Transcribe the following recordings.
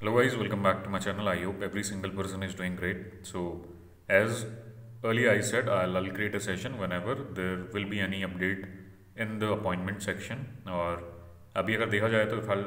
Hello guys, welcome back to my channel. I hope every single person is doing great. So as earlier I said, I'll create a session whenever there will be any update in the appointment section. और अभी अगर देखा जाए तो if I'll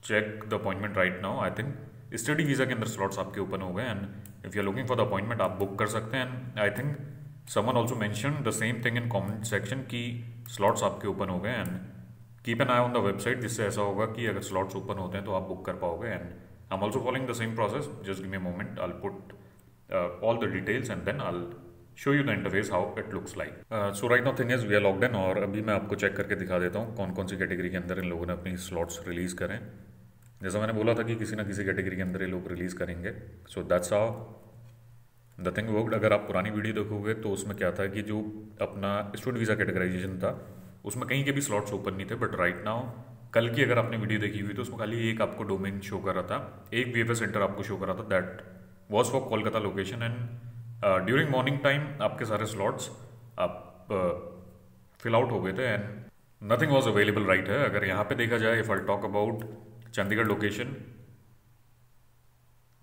check the appointment right now, I think study visa के अंदर slots आपके open हो गए and if you are looking for the appointment आप बुक कर सकते हैं and I think someone also mention the same thing in comment section की स्लॉट्स आपके ओपन हो गए and keep an eye on the website जिससे ऐसा होगा कि अगर स्लॉट्स ओपन होते हैं तो आप बुक कर पाओगे and I am also following the same process. Just give me a moment, I will put all the details and then I will show you the interface how it looks like. So right now thing is we are logged in और अभी मैं आपको check करके दिखा देता हूँ कौन कौन सी कैटेगरी के अंदर इन लोगों ने अपनी स्लॉट्स रिलीज़ करें. जैसा मैंने बोला था कि किसी ना किसी कैटेगरी के अंदर ये लोग रिलीज़ करेंगे. So that's how the thing worked. अगर आप पुरानी वीडियो देखोगे तो उसमें क्या था कि जो अपना स्टूडेंट वीज़ा कैटेगराइजेशन था उसमें कहीं के भी स्लॉट्स ओपन नहीं थे. बट राइट नाउ कल की अगर आपने वीडियो देखी हुई तो उसमें खाली एक आपको डोमेन शो कर रहा था, एक वीएफएस सेंटर आपको शो कर रहा था, that was for Kolkata location and during morning time आपके सारे स्लॉट्स आप फिल आउट हो गए थे and nothing was available right है. अगर यहाँ पे देखा जाए, if I talk about Chandigarh location,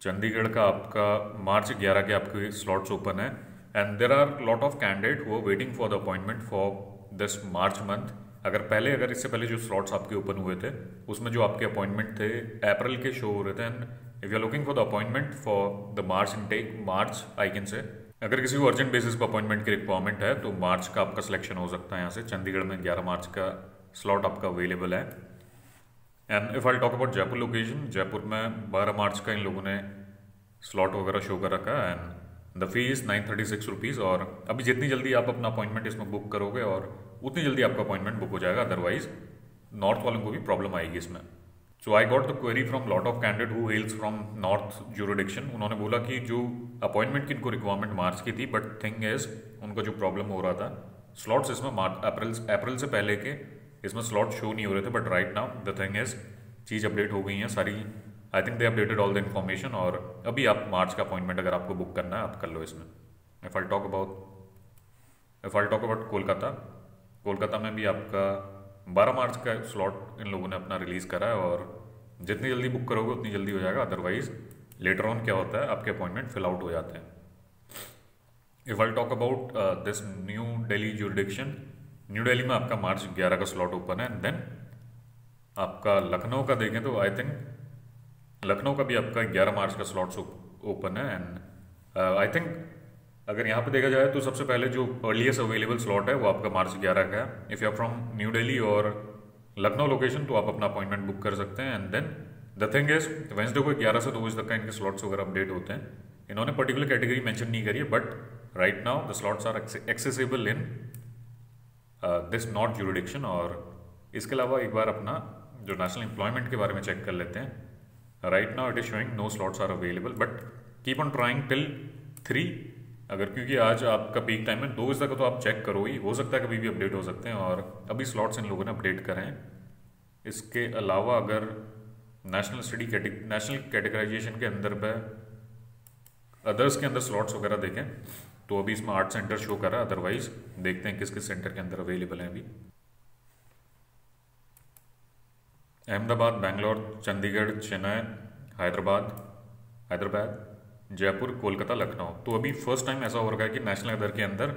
Chandigarh का आपका मार्च 11 के आपके स्लॉट्स ओपन है and there are lot of candidate who are waiting for the appointment for this March month. अगर इससे पहले जो स्लॉट्स आपके ओपन हुए थे उसमें जो आपके अपॉइंटमेंट थे अप्रैल के शो हो रहे थे and if you are looking for the appointment for the March intake, March I can say, अगर किसी को अर्जेंट बेसिस पर अपॉइंटमेंट की रिक्वायरमेंट है तो मार्च का आपका सिलेक्शन हो सकता है. यहाँ से चंडीगढ़ में 11 मार्च का स्लॉट आपका अवेलेबल है. And if I talk about Jaipur location, Jaipur में 12 मार्च का इन लोगों ने स्लॉट वगैरह शो कर रखा है and the fee is 936 rupees. और अभी जितनी जल्दी आप अपना अपॉइंटमेंट इसमें बुक करोगे और उतनी जल्दी आपका अपॉइंटमेंट बुक हो जाएगा, अदरवाइज नॉर्थ वालों को भी प्रॉब्लम आएगी इसमें. So I got the query from lot of candidate who hails from north jurisdiction. उन्होंने बोला कि जो अपॉइंटमेंट की इनको रिक्वायरमेंट मार्च की थी, बट थिंग इज उनका जो प्रॉब्लम हो रहा था स्लॉट्स इसमें अप्रैल से पहले के इसमें स्लॉट शो नहीं हो रहे थे. But right now the thing is cheese update हो गई हैं सारी. I think they updated all the information और अभी आप मार्च का अपॉइंटमेंट अगर आपको बुक करना है आप कर लो इसमें. If I talk about Kolkata, Kolkata में भी आपका 12 मार्च का स्लॉट इन लोगों ने अपना रिलीज़ करा है और जितनी जल्दी बुक करोगे उतनी जल्दी हो जाएगा, अदरवाइज लेटर ऑन क्या होता है आपके अपॉइंटमेंट फिल आउट हो जाते हैं. If I talk about this new Delhi jurisdiction, new Delhi में आपका मार्च 11 का स्लॉट ओपन है एंड देन आपका लखनऊ का देखें तो आई थिंक लखनऊ का भी आपका 11 मार्च का स्लॉट्स ओपन है एंड आई थिंक अगर यहाँ पे देखा जाए तो सबसे पहले जो अर्लीस्ट अवेलेबल स्लॉट है वो आपका मार्च 11 का है. If you are from New Delhi और लखनऊ लोकेशन तो आप अपना अपॉइंटमेंट बुक कर सकते हैं and then the thing is Wednesday को 11 से 2 बजे तक का इनके स्लॉट्स वगैरह अपडेट होते हैं. इन्होंने पर्टिकुलर कैटेगरी मेंशन नहीं करी है but right now the slots are accessible in this north jurisdiction. और इसके अलावा एक बार अपना जो नेशनल एम्प्लॉयमेंट के बारे में चेक कर लेते हैं. Right now it is showing no slots are available but keep on trying till 3. अगर क्योंकि आज आपका पीक टाइम है 2 बजे तक तो आप चेक करो ही, हो सकता है कभी भी अपडेट हो सकते हैं और अभी स्लॉट्स इन लोगों ने अपडेट करें. इसके अलावा अगर नेशनल कैटेगराइजेशन के अंदर पे अदर्स के अंदर स्लॉट्स वगैरह देखें तो अभी इसमें 8 सेंटर शो कर रहा है, अदरवाइज देखते हैं किस किस सेंटर के अंदर अवेलेबल हैं. अभी अहमदाबाद, बेंगलोर, चंडीगढ़, चेन्नई, हैदराबाद, जयपुर, कोलकाता, लखनऊ. तो अभी फर्स्ट टाइम ऐसा हो रहा है कि नेशनल अदर के अंदर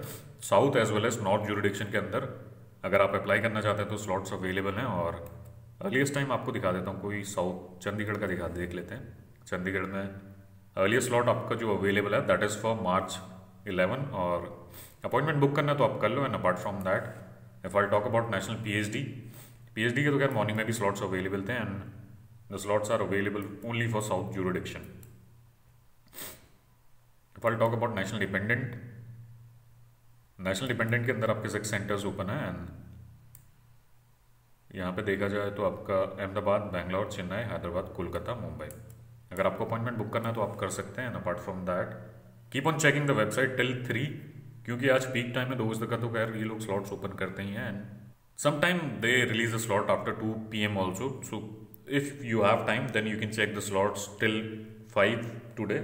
south as well as north jurisdiction के अंदर अगर आप अप्लाई करना चाहते हैं तो स्लॉट्स अवेलेबल हैं. और अर्लीस्ट टाइम आपको दिखा देता हूँ, कोई साउथ चंडीगढ़ का देख लेते हैं. चंडीगढ़ में अर्लीस्ट स्लॉट आपका जो अवेलेबल है दैट इज़ फॉर मार्च 11 और अपॉइंटमेंट बुक करना है तो आप कर लो. And apart from that if I talk about national PhD के तो खैर मॉर्निंग में भी स्लॉट्स अवेलेबल थे and the slots are available only for south jurisdiction. If I talk about national dependent के अंदर आपके 6 सेंटर्स ओपन है एंड यहाँ पे देखा जाए तो आपका अहमदाबाद, बेंगलोर, चेन्नई, हैदराबाद, कोलकाता, मुंबई. अगर आपको अपॉइंटमेंट बुक करना है तो आप कर सकते हैं. And apart from that keep on checking the website till 3 क्योंकि आज पीक टाइम में 2 बजे तक का तो खैर ये लोग स्लॉट्स ओपन करते ही हैं and sometime they release a slot after 2 p.m. also. So if you have time then you can check the slots till 5 today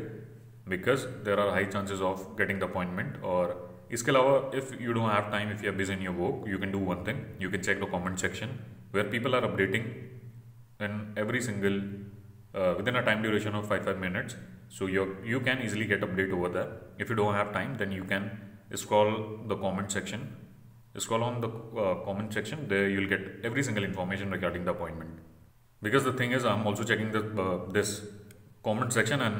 because there are high chances of getting the appointment. और इसके अलावा if you don't have time, if you are busy in your work, you can do one thing, you can check the comment section where people are updating in every single within a time duration of 5 minutes. So you can easily get update over there. If you don't have time, then you can scroll the comment section. Scroll on the comment section. There you'll get every single information regarding the appointment. Because the thing is, I'm also checking this comment section, and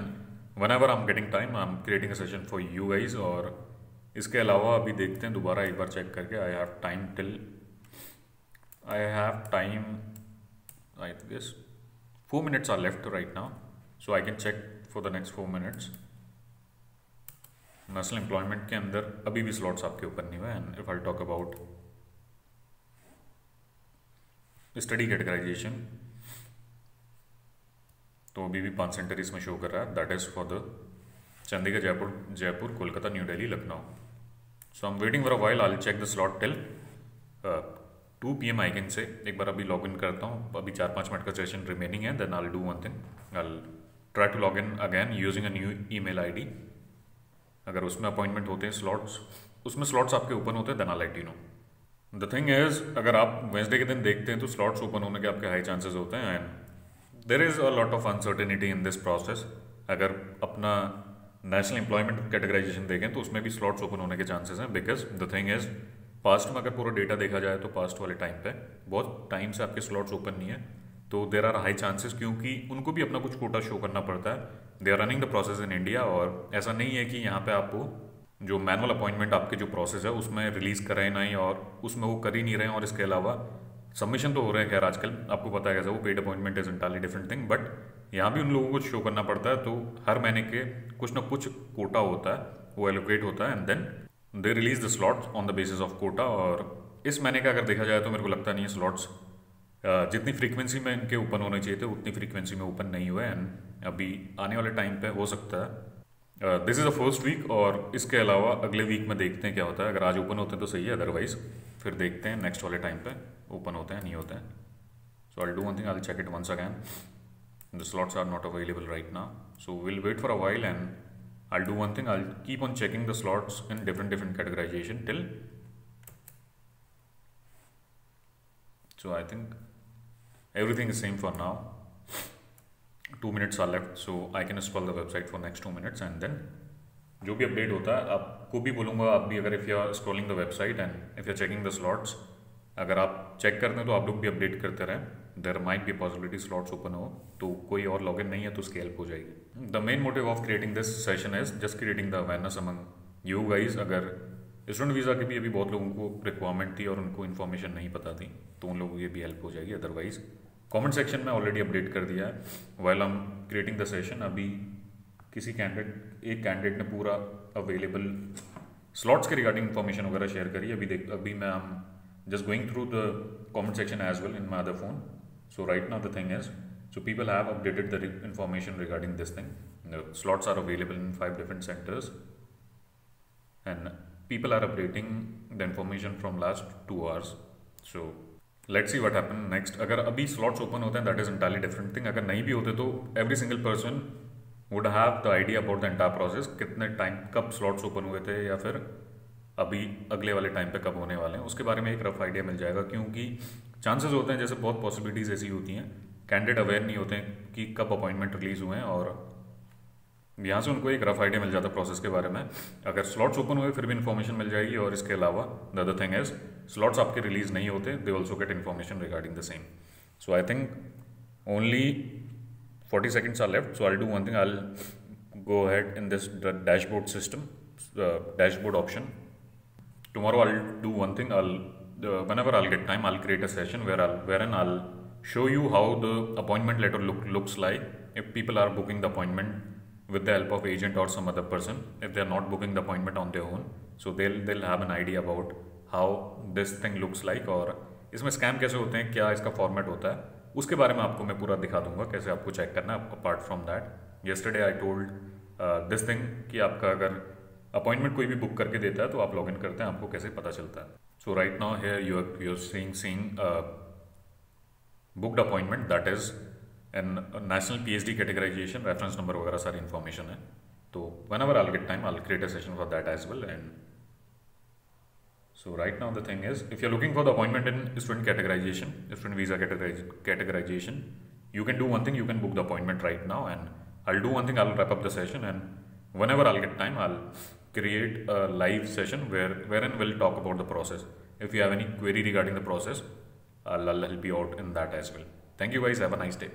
whenever I'm getting time, I'm creating a session for you guys. और इसके अलावा अभी देखते हैं दोबारा एक बार check करके. I have time. I guess 4 minutes are left right now, so I can check for the next 4 minutes. National employment के अंदर अभी भी स्लॉट्स आपके ओपन नहीं हुए. And if I talk about study categorization, तो अभी भी 5 सेंटर इसमें शो कर रहा है. That is for the Chandigarh, Jaipur, Kolkata, New Delhi, Lucknow. So I am waiting for a while. I will check the slot till 2 PM I can say. एक बार अभी लॉग इन करता हूँ. अभी 4-5 मिनट का सेशन रिमेनिंग है. Then I will do one thing. I will try to log in again using a new email ID. अगर उसमें appointment होते हैं, उसमें स्लॉट्स आपके ओपन होते हैं, then I let you know. The thing is, अगर आप वेंसडे के दिन देखते हैं तो स्लॉट्स ओपन होने के आपके हाई चांसेस होते हैं. And there is a lot of uncertainty in this process. अगर अपना नेशनल एम्प्लॉयमेंट कैटेगराइजेशन देखें तो उसमें भी स्लॉट्स ओपन होने के चांसेस हैं. Because the thing is, past में अगर पूरा डेटा देखा जाए तो पास्ट वाले टाइम पे बहुत टाइम से आपके स्लॉट्स ओपन नहीं है. तो देर आर हाई चांसेस, क्योंकि उनको भी अपना कुछ कोटा शो करना पड़ता है. They are running the process in India. और ऐसा नहीं है कि यहाँ पे आपको जो मैनुअल अपॉइंटमेंट आपके जो प्रोसेस है उसमें रिलीज़ कर रहे हैं नहीं, और उसमें वो कर ही नहीं रहे हैं. और इसके अलावा सबमिशन तो हो रहे हैं, खैर आजकल आपको पता है कैसा, वो paid appointment is entirely different thing. But यहाँ भी उन लोगों को शो करना पड़ता है. तो हर महीने के कुछ ना कुछ कोटा होता है, वो एलोकेट होता है, and then they release the slots on the basis of quota. और इस महीने का अगर देखा जाए तो मेरे को लगता नहीं है स्लॉट्स जितनी फ्रीक्वेंसी में इनके ओपन होने चाहिए थे उतनी फ्रीक्वेंसी में ओपन नहीं हुए. एंड अभी आने वाले टाइम पे हो सकता है this is the first week, और इसके अलावा अगले वीक में देखते हैं क्या होता है. अगर आज ओपन होते हैं तो सही है, अदरवाइज फिर देखते हैं नेक्स्ट वाले टाइम पे ओपन होते हैं नहीं होते हैं. So I will do one thing, I will check it once again. The slots are not available right now, so will wait for a while. And I will do one thing, I will keep on checking the slots in different categorization till. So I think everything is same for now. 2 minutes are left, so I can scroll the website for next 2 minutes, and then जो भी update होता है आपको भी बोलूँगा. आप भी अगर if you are scrolling the website and if you are checking the slots, अगर आप चेक करते हैं तो आप लोग भी अपडेट करते रहें. There might be possibility slots open हो, तो कोई और लॉगिन नहीं है तो उसकी हेल्प हो जाएगी. The main motive of creating this session is just creating the awareness among you guys. अगर स्टूडेंट वीज़ा की भी अभी बहुत लोगों को रिक्वायरमेंट थी और उनको इन्फॉर्मेशन नहीं पता थी, तो उन लोगों की भी हेल्प हो जाएगी. अदरवाइज कमेंट सेक्शन में ऑलरेडी अपडेट कर दिया है while I am creating the session. अभी एक कैंडिडेट ने पूरा अवेलेबल स्लॉट्स के रिगार्डिंग इन्फॉर्मेशन वगैरह शेयर करी. अभी मैं just going through the comment section as well in my other phone. So right now the thing is, so people have updated the information regarding this thing. Slots are available in 5 different centers, and people are updating the information from last 2 hours. So let's see what happen next. अगर अभी slots open होते हैं that is entirely different thing. अगर नहीं भी होते तो every single person would have the idea about the entire process. कितने टाइम कब slots open हुए थे या फिर अभी अगले वाले टाइम पे कब होने वाले हैं, उसके बारे में एक रफ आइडिया मिल जाएगा. क्योंकि चांसेस होते हैं, जैसे बहुत पॉसिबिलिटीज़ ऐसी होती हैं, कैंडिडेट अवेयर नहीं होते हैं कि कब अपॉइंटमेंट रिलीज़ हुए हैं, और यहाँ से उनको एक रफ आइडिया मिल जाता है प्रोसेस के बारे में. अगर स्लॉट्स ओपन हुए फिर भी इन्फॉर्मेशन मिल जाएगी. और इसके अलावा the other thing is, slots आपके रिलीज नहीं होते, they also get information regarding the same. So I think only 40 seconds are left. So I'll do one thing, I'll go ahead in this dashboard system, dashboard option. Tomorrow I'll do one thing, whenever I'll get time, I'll create a session wherein I'll show you how the appointment letter looks like if people are booking the appointment with the help of agent or some other person. If they are not booking the appointment on their own, so they'll have an idea about how this thing looks like, और इसमें scam कैसे होते हैं, क्या इसका format होता है, उसके बारे में आपको मैं पूरा दिखा दूंगा कैसे आपको चेक करना है. Apart from that, yesterday I told this thing कि आपका अगर अपॉइंटमेंट कोई भी बुक करके देता है तो आप लॉगिन करते हैं, आपको कैसे पता चलता है. So right now here you are seeing booked appointment, that is an national PhD categorization, reference number वगैरह सारी इन्फॉर्मेशन है. तो whenever I'll get time, I'll create a session for that as well. And so right now the thing is, if you're looking for the appointment in student categorization, student visa categorization, you can do one thing, you can book the appointment right now, and I'll do one thing, I'll wrap up the session, and whenever I'll get time, I'll create a live session wherein we'll talk about the process. If you have any query regarding the process, I'll help you out in that as well. Thank you guys, have a nice day.